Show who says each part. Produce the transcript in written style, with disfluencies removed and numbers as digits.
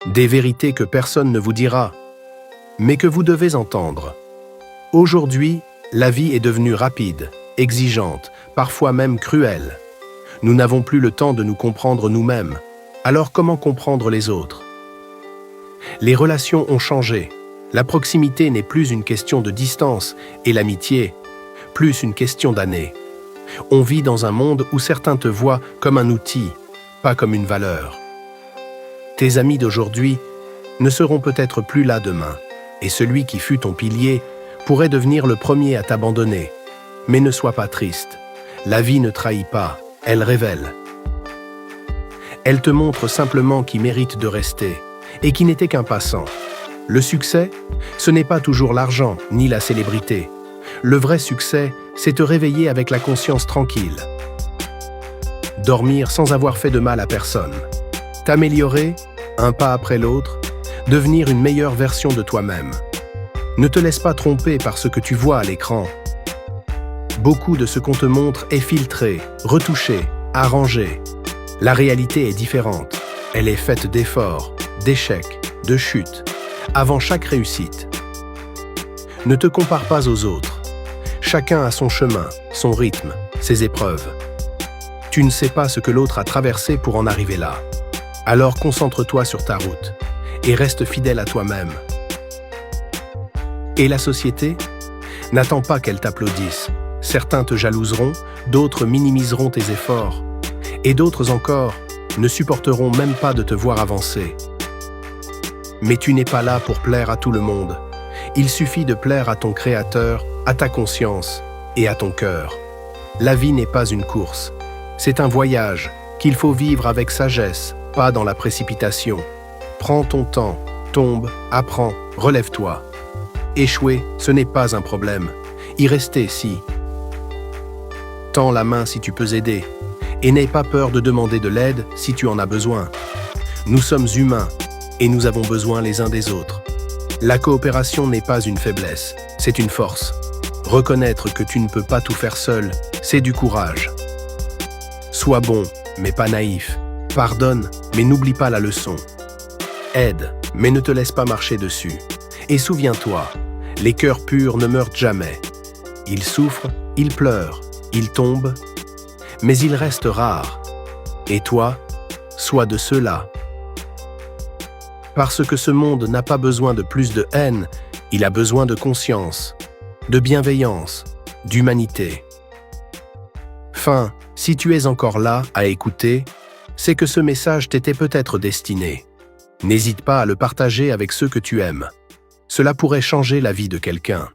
Speaker 1: Des vérités que personne ne vous dira, mais que vous devez entendre. Aujourd'hui, la vie est devenue rapide, exigeante, parfois même cruelle. Nous n'avons plus le temps de nous comprendre nous-mêmes. Alors comment comprendre les autres? Les relations ont changé. La proximité n'est plus une question de distance et l'amitié, plus une question d'années. On vit dans un monde où certains te voient comme un outil, pas comme une valeur. Tes amis d'aujourd'hui ne seront peut-être plus là demain, et celui qui fut ton pilier pourrait devenir le premier à t'abandonner. Mais ne sois pas triste. La vie ne trahit pas, elle révèle. Elle te montre simplement qui mérite de rester, et qui n'était qu'un passant. Le succès, ce n'est pas toujours l'argent ni la célébrité. Le vrai succès, c'est te réveiller avec la conscience tranquille. Dormir sans avoir fait de mal à personne. T'améliorer, un pas après l'autre, devenir une meilleure version de toi-même. Ne te laisse pas tromper par ce que tu vois à l'écran. Beaucoup de ce qu'on te montre est filtré, retouché, arrangé. La réalité est différente. Elle est faite d'efforts, d'échecs, de chutes, avant chaque réussite. Ne te compare pas aux autres. Chacun a son chemin, son rythme, ses épreuves. Tu ne sais pas ce que l'autre a traversé pour en arriver là. Alors concentre-toi sur ta route et reste fidèle à toi-même. Et la société? N'attends pas qu'elle t'applaudisse. Certains te jalouseront, d'autres minimiseront tes efforts, et d'autres encore ne supporteront même pas de te voir avancer. Mais tu n'es pas là pour plaire à tout le monde. Il suffit de plaire à ton Créateur, à ta conscience et à ton cœur. La vie n'est pas une course. C'est un voyage qu'il faut vivre avec sagesse, pas dans la précipitation. Prends ton temps, tombe, apprends, relève-toi. Échouer, ce n'est pas un problème. Y rester, si. Tends la main si tu peux aider. Et n'aie pas peur de demander de l'aide si tu en as besoin. Nous sommes humains et nous avons besoin les uns des autres. La coopération n'est pas une faiblesse, c'est une force. Reconnaître que tu ne peux pas tout faire seul, c'est du courage. Sois bon, mais pas naïf. Pardonne, mais n'oublie pas la leçon. Aide, mais ne te laisse pas marcher dessus. Et souviens-toi, les cœurs purs ne meurent jamais. Ils souffrent, ils pleurent, ils tombent, mais ils restent rares. Et toi, sois de ceux-là. Parce que ce monde n'a pas besoin de plus de haine, il a besoin de conscience, de bienveillance, d'humanité. Fin, si tu es encore là à écouter, c'est que ce message t'était peut-être destiné. N'hésite pas à le partager avec ceux que tu aimes. Cela pourrait changer la vie de quelqu'un.